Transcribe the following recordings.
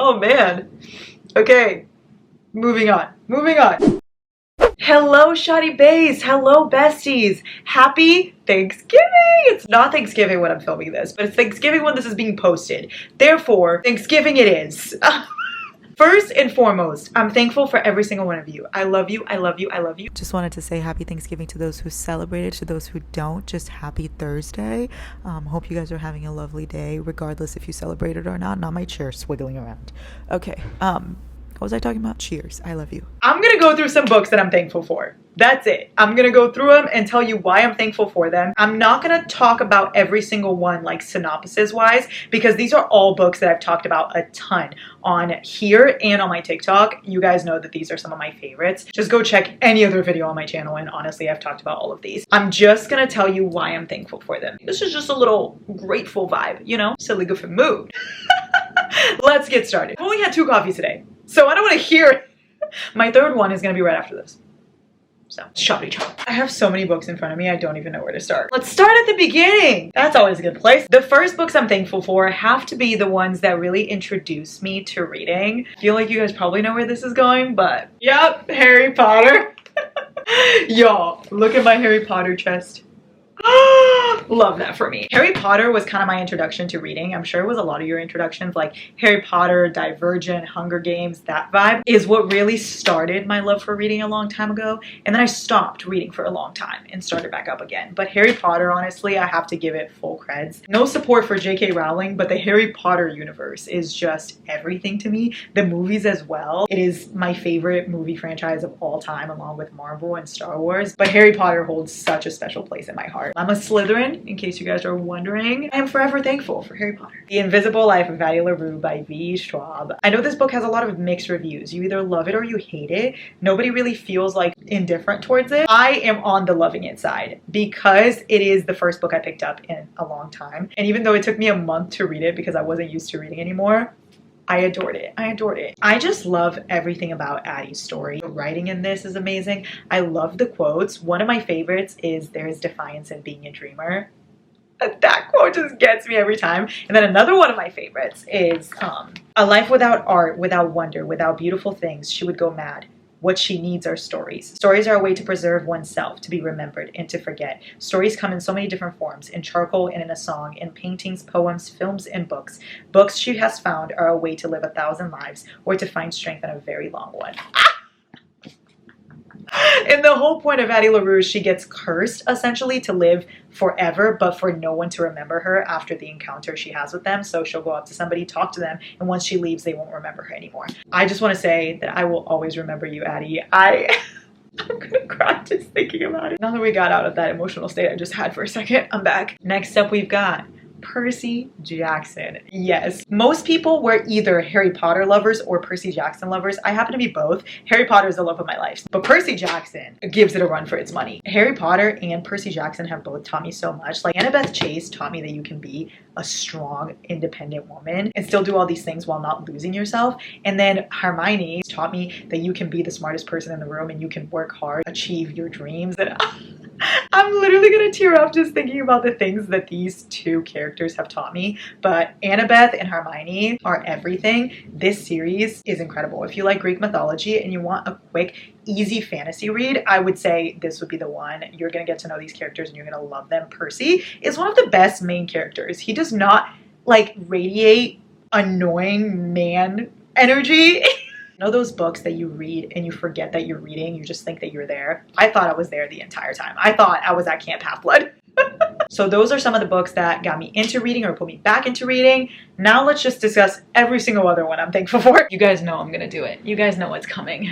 Oh man. Okay, moving on. Hello, shoddy bays. Hello, besties. Happy Thanksgiving. It's not Thanksgiving when I'm filming this, but it's Thanksgiving when this is being posted. Therefore, Thanksgiving it is. First and foremost, I'm thankful for every single one of you. I love you, I love you, I love you. Just wanted to say happy Thanksgiving to those who celebrated, to those who don't, just happy Thursday. Hope you guys are having a lovely day, regardless if you celebrated or not. Not my chair swiggling around. Okay, what was I talking about? Cheers. I love you. I'm gonna go through some books that I'm thankful for. That's it. I'm gonna go through them and tell you why I'm thankful for them. I'm not gonna talk about every single one like synopsis wise, because these are all books that I've talked about a ton on here and on my TikTok. You guys know that these are some of my favorites. Just go check any other video on my channel and honestly, I've talked about all of these. I'm just gonna tell you why I'm thankful for them. This is just a little grateful vibe, you know? Silly goofy mood. Let's get started. I've only had 2 coffees today, so I don't want to hear it. My third one is gonna be right after this. So, choppy chop. I have so many books in front of me, I don't even know where to start. Let's start at the beginning. That's always a good place. The first books I'm thankful for have to be the ones that really introduce me to reading. I feel like you guys probably know where this is going, but yep, Harry Potter. Y'all, look at my Harry Potter chest. Love that for me. Harry Potter was kind of my introduction to reading. I'm sure it was a lot of your introductions, like Harry Potter, Divergent, Hunger Games. That vibe is what really started my love for reading a long time ago. And then I stopped reading for a long time and started back up again. But Harry Potter, honestly, I have to give it full creds. No support for J.K. Rowling, but the Harry Potter universe is just everything to me. The movies as well. It is my favorite movie franchise of all time, along with Marvel and Star Wars. But Harry Potter holds such a special place in my heart. I'm a Slytherin, in case you guys are wondering. I am forever thankful for Harry Potter. The Invisible Life of Addie LaRue by V. Schwab. I know this book has a lot of mixed reviews. You either love it or you hate it. Nobody really feels like indifferent towards it. I am on the loving it side because it is the first book I picked up in a long time. And even though it took me a month to read it because I wasn't used to reading anymore, I adored it. I adored it. I just love everything about Addie's story. The writing in this is amazing. I love the quotes. One of my favorites is "There is defiance in being a dreamer." That quote just gets me every time. And then another one of my favorites is "A life without art, without wonder, without beautiful things, she would go mad. What she needs are stories. Stories are a way to preserve oneself, to be remembered, and to forget. Stories come in so many different forms, in charcoal and in a song, in paintings, poems, films, and books. Books she has found are a way to live 1,000 lives, or to find strength in a very long one." And the whole point of Addie LaRue is she gets cursed, essentially, to live forever, but for no one to remember her after the encounter she has with them. So she'll go up to somebody, talk to them, and once she leaves, they won't remember her anymore. I just want to say that I will always remember you, Addie. I'm gonna cry just thinking about it. Now that we got out of that emotional state I just had for a second, I'm back. Next up, we've got Percy Jackson. Yes, most people were either Harry Potter lovers or Percy Jackson lovers. I happen to be both. Harry Potter is the love of my life, but Percy Jackson gives it a run for its money. Harry Potter and Percy Jackson have both taught me so much. Like Annabeth Chase taught me that you can be a strong, independent woman and still do all these things while not losing yourself. And then Hermione taught me that you can be the smartest person in the room and you can work hard, achieve your dreams. And I'm literally gonna tear up just thinking about the things that these 2 characters have taught me. But Annabeth and Hermione are everything. This series is incredible. If you like Greek mythology and you want a quick, easy fantasy read, I would say this would be the one. You're gonna get to know these characters and you're gonna love them. Percy is one of the best main characters. He does not like radiate annoying man energy. Know those books that you read and you forget that you're reading, you just think that you're there? I thought I was there the entire time. I thought I was at Camp Half-Blood. So those are some of the books that got me into reading or put me back into reading. Now let's just discuss every single other one I'm thankful for. You guys know I'm gonna do it. You guys know what's coming.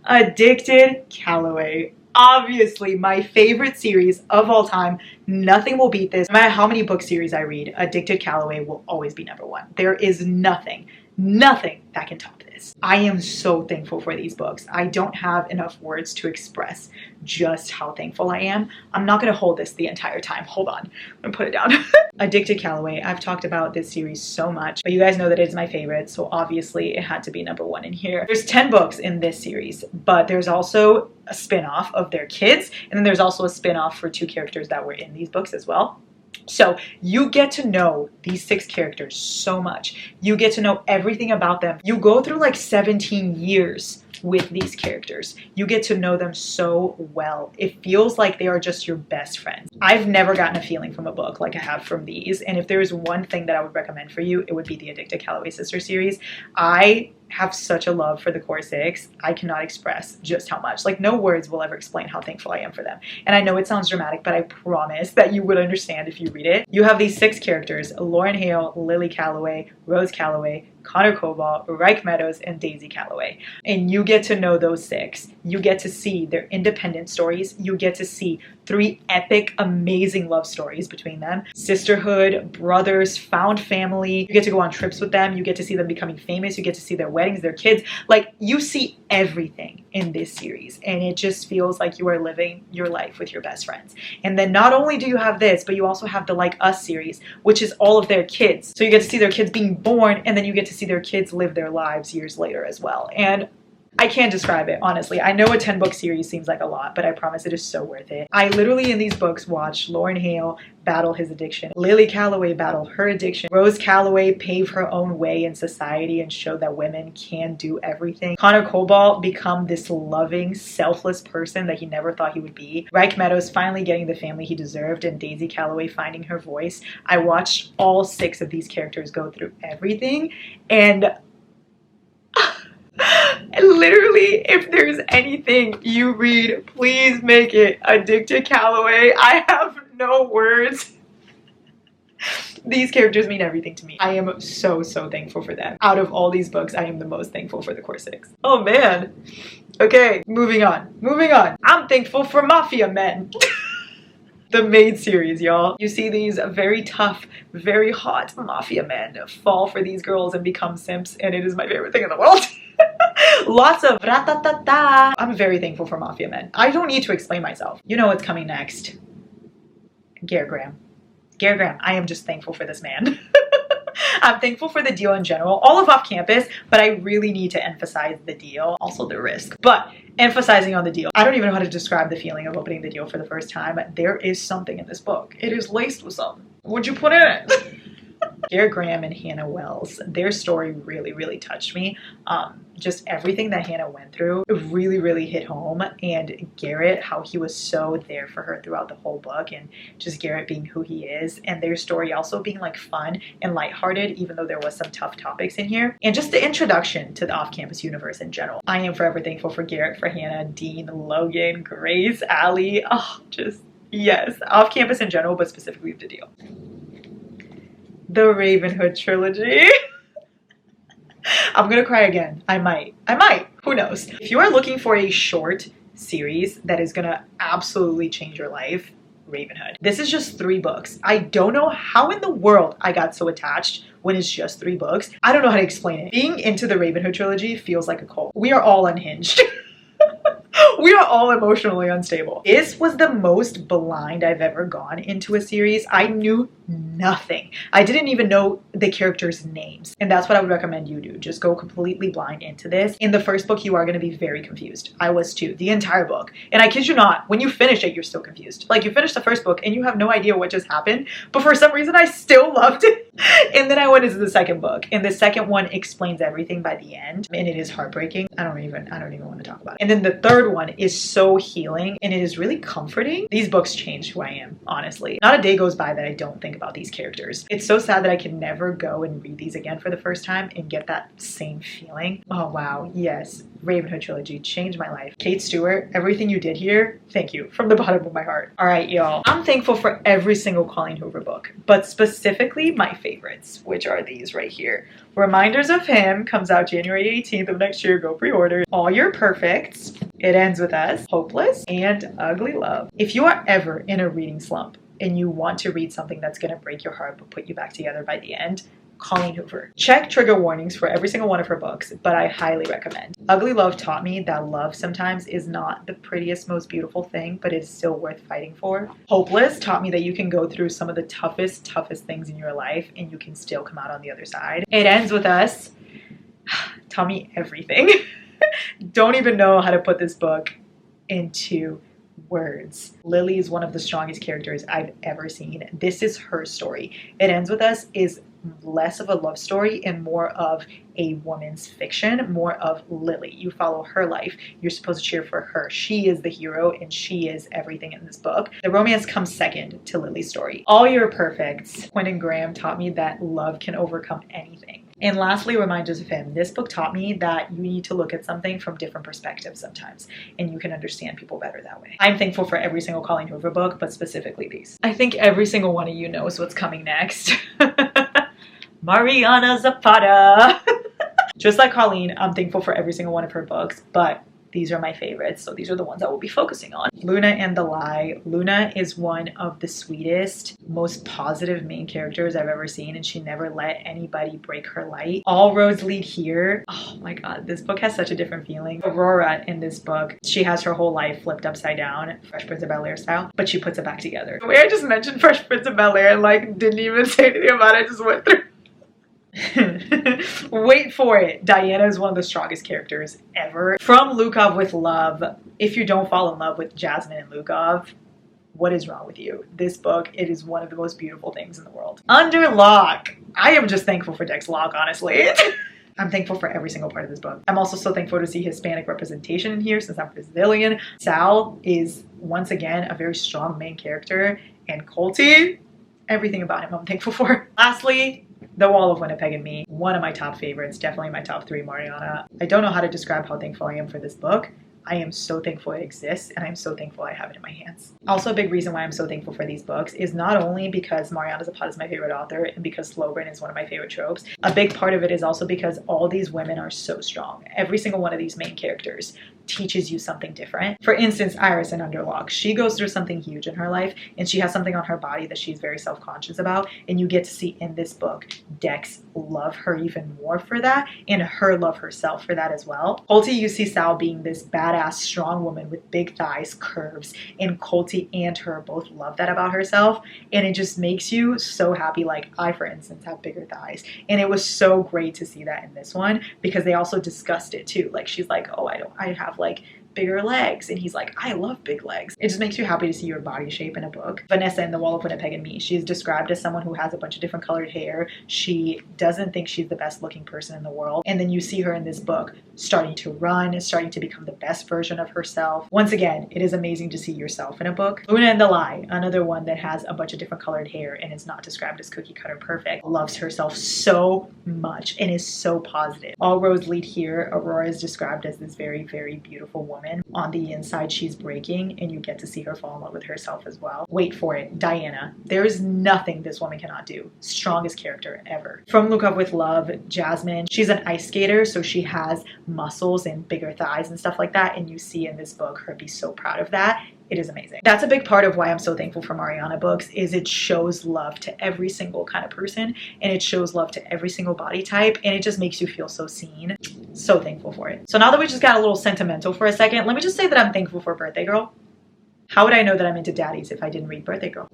Addicted Calloway. Obviously my favorite series of all time. Nothing will beat this. No matter how many book series I read, Addicted Calloway will always be #1. There is nothing that can top this. I am so thankful for these books. I don't have enough words to express just how thankful I am. I'm not gonna hold this the entire time. Hold on, I'm gonna put it down. Addicted Calloway. I've talked about this series so much, but you guys know that it is my favorite, so obviously it had to be #1 in here. There's 10 books in this series, but there's also a spin-off of their kids, and then there's also a spin-off for 2 characters that were in these books as well. So you get to know these 6 characters so much. You get to know everything about them. You go through like 17 years with these characters. You get to know them so well. It feels like they are just your best friends. I've never gotten a feeling from a book like I have from these. And if there is one thing that I would recommend for you, it would be the Addicted Calloway Sister series. I have such a love for the core 6. I cannot express just how much. Like, no words will ever explain how thankful I am for them. And I know it sounds dramatic, but I promise that you would understand if you read it. You have these 6 characters: Lauren Hale, Lily Calloway, Rose Calloway, Connor Cobalt, Reich Meadows, and Daisy Calloway. And you get to know those 6. You get to see their independent stories. You get to see 3 epic, amazing love stories between them. Sisterhood, brothers, found family. You get to go on trips with them. You get to see them becoming famous. You get to see their weddings, their kids. Like, you see everything in this series. And it just feels like you are living your life with your best friends. And then not only do you have this, but you also have the Like Us series, which is all of their kids. So you get to see their kids being born, and then you get to see their kids live their lives years later as well. And I can't describe it, honestly. I know a 10-book series seems like a lot, but I promise it is so worth it. I literally in these books watched Lauren Hale battle his addiction, Lily Calloway battle her addiction, Rose Calloway pave her own way in society and show that women can do everything, Connor Cobalt become this loving, selfless person that he never thought he would be, Reich Meadows finally getting the family he deserved, and Daisy Calloway finding her voice. I watched all 6 of these characters go through everything, and literally, if there's anything you read, please make it Addicted Calloway. I have no words. These characters mean everything to me. I am so, so thankful for them. Out of all these books, I am the most thankful for the core 6. Oh man. Okay, moving on. Moving on. I'm thankful for Mafia Men. The Maid series, y'all. You see these very tough, very hot mafia men fall for these girls and become simps, and it is my favorite thing in the world. Lots of ratatata. I'm very thankful for Mafia Men. I don't need to explain myself. You know what's coming next. Garrett Graham. Garrett Graham. I am just thankful for this man. I'm thankful for the deal in general, all of Off Campus, but I really need to emphasize the deal, also the risk. But emphasizing on the deal, I don't even know how to describe the feeling of opening the deal for the first time. There is something in this book. It is laced with something. What'd you put in it? Garrett Graham and Hannah Wells, their story really, really touched me. Just everything that Hannah went through really, really hit home. And Garrett, how he was so there for her throughout the whole book, and just Garrett being who he is, and their story also being like fun and lighthearted, even though there was some tough topics in here. And just the introduction to the off-campus universe in general. I am forever thankful for Garrett, for Hannah, Dean, Logan, Grace, Allie. Oh, just yes. Off-campus in general, but specifically the deal. The Ravenhood trilogy. I'm gonna cry again. I might. Who knows? If you are looking for a short series that is gonna absolutely change your life, Ravenhood. This is just 3 books. I don't know how in the world I got so attached when it's just 3 books. I don't know how to explain it. Being into the Ravenhood trilogy feels like a cult. We are all unhinged. We are all emotionally unstable. This was the most blind I've ever gone into a series. I knew nothing. I didn't even know the characters' names. And that's what I would recommend you do. Just go completely blind into this. In the first book, you are going to be very confused. I was too. The entire book. And I kid you not, when you finish it, you're still confused. Like, you finish the first book and you have no idea what just happened. But for some reason, I still loved it. And then I went into the second book. And the second one explains everything by the end. And it is heartbreaking. I don't even want to talk about it. And then the third one is so healing. And it is really comforting. These books changed who I am, honestly. Not a day goes by that I don't think about these characters. It's so sad that I can never go and read these again for the first time and get that same feeling. Oh wow, yes. Ravenhood trilogy changed my life. Kate Stewart, everything you did here, thank you from the bottom of my heart. All right, y'all. I'm thankful for every single Colleen Hoover book, but specifically my favorites, which are these right here. Reminders of Him comes out January 18th of next year. Go pre-order. All Your Perfects. It Ends With Us. Hopeless. And Ugly Love. If you are ever in a reading slump and you want to read something that's going to break your heart but put you back together by the end, Colleen Hoover. Check trigger warnings for every single one of her books, but I highly recommend. Ugly Love taught me that love sometimes is not the prettiest, most beautiful thing, but it is still worth fighting for. Hopeless taught me that you can go through some of the toughest things in your life and you can still come out on the other side. It Ends With Us taught me everything. Don't even know how to put this book into words. Lily is one of the strongest characters I've ever seen. This is her story. It Ends With Us is less of a love story and more of a woman's fiction, more of Lily. You follow her life. You're supposed to cheer for her. She is the hero and she is everything in this book. The romance comes second to Lily's story. All Your Perfects. Quentin Graham taught me that love can overcome anything. And lastly, reminders of him. This book taught me that you need to look at something from different perspectives sometimes, and you can understand people better that way. I'm thankful for every single Colleen Hoover book, but specifically these. I think every single one of you knows what's coming next. Mariana Zapata. Just like Colleen, I'm thankful for every single one of her books, but these are my favorites, so these are the ones I will be focusing on. Luna and the Lie. Luna is one of the sweetest, most positive main characters I've ever seen, and she never let anybody break her light. All roads lead here. Oh my god, this book has such a different feeling. Aurora in this book, she has her whole life flipped upside down, Fresh Prince of Bel-Air style, but she puts it back together. The way I just mentioned Fresh Prince of Bel-Air and like didn't even say anything about it, I just went through. Wait for it. Diana is one of the strongest characters ever. From Lukov with Love. If you don't fall in love with Jasmine and Lukov, what is wrong with you? This book, it is one of the most beautiful things in the world. Under Lock. I am just thankful for Dex Lock, honestly. I'm thankful for every single part of this book. I'm also so thankful to see Hispanic representation in here since I'm Brazilian. Sal is, once again, a very strong main character. And Colty, everything about him I'm thankful for. Lastly, The Wall of Winnipeg and Me, one of my top favorites, definitely my top 3, Mariana. I don't know how to describe how thankful I am for this book. I am so thankful it exists, and I'm so thankful I have it in my hands. Also, a big reason why I'm so thankful for these books is not only because Mariana Zapata is my favorite author and because slow burn is one of my favorite tropes. A big part of it is also because all these women are so strong. Every single one of these main characters teaches you something different. For instance, Iris in Under Lock. She goes through something huge in her life, and she has something on her body that she's very self-conscious about, and you get to see in this book Dex love her even more for that, and her love herself for that as well. Colty, you see Sal being this badass, strong woman with big thighs, curves, and Colty and her both love that about herself, and it just makes you so happy. Like, I, for instance, have bigger thighs, and it was so great to see that in this one, because they also discussed it too. Like, she's like, oh, I have like bigger legs, and he's like, I love big legs. It just makes you happy to see your body shape in a book. Vanessa in The Wall of Winnipeg and Me, she's described as someone who has a bunch of different colored hair. She doesn't think she's the best looking person in the world, and then you see her in this book starting to run, starting to become the best version of herself. Once again, it is amazing to see yourself in a book. Luna and the Lie, another one that has a bunch of different colored hair and is not described as cookie cutter perfect, loves herself so much and is so positive. All roads lead here. Aurora is described as this very, very beautiful woman. On the inside, she's breaking, and you get to see her fall in love with herself as well. Wait for it. Diana. There is nothing this woman cannot do. Strongest character ever. From Look Up With Love, Jasmine. She's an ice skater, so she has muscles and bigger thighs and stuff like that, and you see in this book her be so proud of that. It is amazing. That's a big part of why I'm so thankful for Mariana books, is it shows love to every single kind of person, and it shows love to every single body type, and it just makes you feel so seen. So thankful for it. So now that we just got a little sentimental for a second, let me just say that I'm thankful for Birthday Girl. How would I know that I'm into daddies if I didn't read Birthday Girl?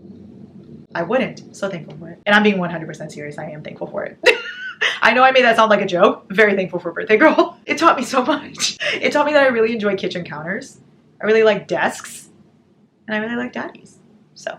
I wouldn't. So thankful for it. And I'm being 100% serious. I am thankful for it. I know I made that sound like a joke. Very thankful for Birthday Girl. It taught me so much. It taught me that I really enjoy kitchen counters. I really like desks. And I really like daddies. So,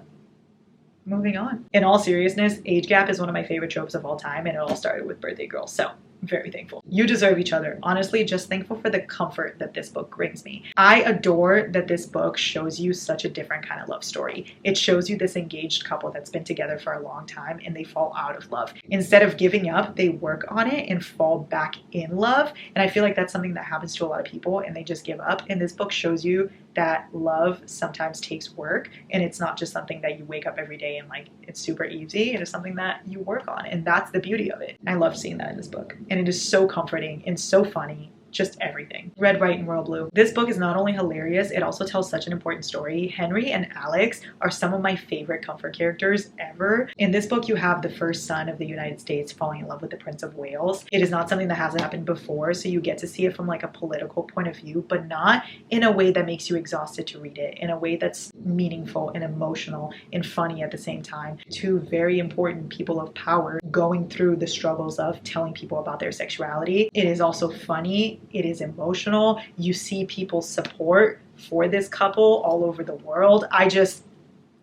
moving on. In all seriousness, age gap is one of my favorite tropes of all time, and it all started with Birthday Girl. So, very thankful. You deserve each other. Honestly, just thankful for the comfort that this book brings me. I adore that this book shows you such a different kind of love story. It shows you this engaged couple that's been together for a long time and they fall out of love. Instead of giving up, they work on it and fall back in love. And I feel like that's something that happens to a lot of people and they just give up. And this book shows you that love sometimes takes work, and it's not just something that you wake up every day and like it's super easy. It is something that you work on, and that's the beauty of it. I love seeing that in this book, and it is so comforting and so funny. Just everything. Red, White, and Royal Blue. This book is not only hilarious, it also tells such an important story. Henry and Alex are some of my favorite comfort characters ever. In this book, you have the first son of the United States falling in love with the Prince of Wales. It is not something that hasn't happened before, so you get to see it from like a political point of view, but not in a way that makes you exhausted to read it, in a way that's meaningful and emotional and funny at the same time. Two very important people of power going through the struggles of telling people about their sexuality. It is also funny It is emotional. You see people's support for this couple all over the world.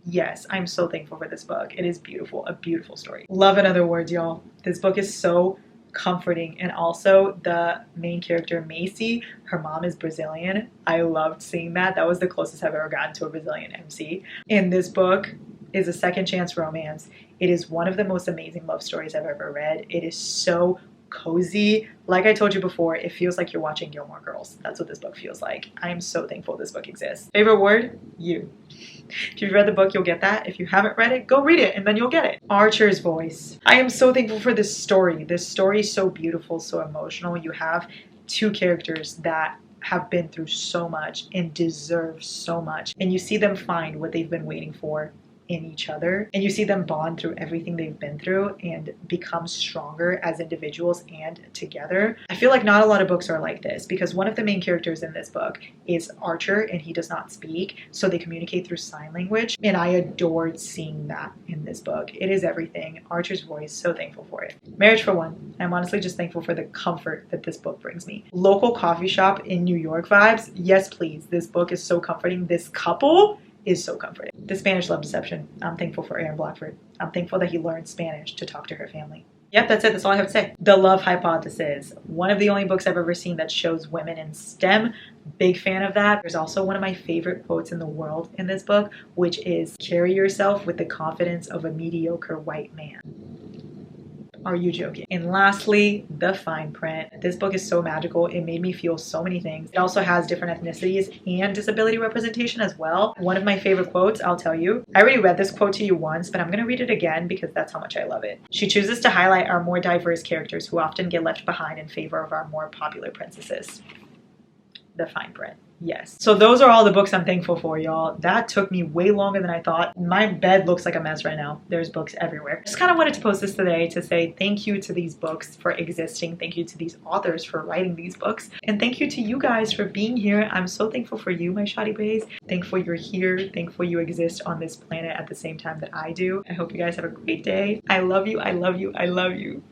Yes, I'm so thankful for this book. It is beautiful, a beautiful story. Love in other words, y'all. This book is so comforting. And also the main character, Macy, her mom is Brazilian. I loved seeing that. That was the closest I've ever gotten to a Brazilian MC. And this book is a second chance romance. It is one of the most amazing love stories I've ever read. It is so cozy. Like I told you before, it feels like you're watching Gilmore Girls. That's what this book feels like. I am so thankful this book exists. Favorite word? You. If you've read the book, you'll get that. If you haven't read it, go read it and then you'll get it. Archer's voice. I am so thankful for this story. This story is so beautiful, so emotional. You have two characters that have been through so much and deserve so much. And you see them find what they've been waiting for in each other, and you see them bond through everything they've been through and become stronger as individuals and together. I feel like not a lot of books are like this, because one of the main characters in this book is Archer and he does not speak, so they communicate through sign language, and I adored seeing that in this book. It is everything. Archer's voice, so thankful for it. Marriage for One. I'm honestly just thankful for the comfort that this book brings me. Local coffee shop in New York vibes. Yes, please. This book is so comforting. This couple is so comforting. The Spanish Love Deception. I'm thankful for Aaron Blackford. I'm thankful that he learned Spanish to talk to her family. Yep, that's it. That's all I have to say. The Love Hypothesis. One of the only books I've ever seen that shows women in STEM. Big fan of that. There's also one of my favorite quotes in the world in this book, which is, carry yourself with the confidence of a mediocre white man. Are you joking? And lastly, the fine print. This book is so magical. It made me feel so many things. It also has different ethnicities and disability representation as well. One of my favorite quotes, I'll tell you. I already read this quote to you once, but I'm going to read it again because that's how much I love it. She chooses to highlight our more diverse characters who often get left behind in favor of our more popular princesses. The fine print. Yes. So those are all the books I'm thankful for, y'all. That took me way longer than I thought. My bed looks like a mess right now. There's books everywhere. Just kind of wanted to post this today to say thank you to these books for existing. Thank you to these authors for writing these books. And thank you to you guys for being here. I'm so thankful for you, my shoddy bays. Thankful you're here. Thankful you exist on this planet at the same time that I do. I hope you guys have a great day. I love you. I love you. I love you.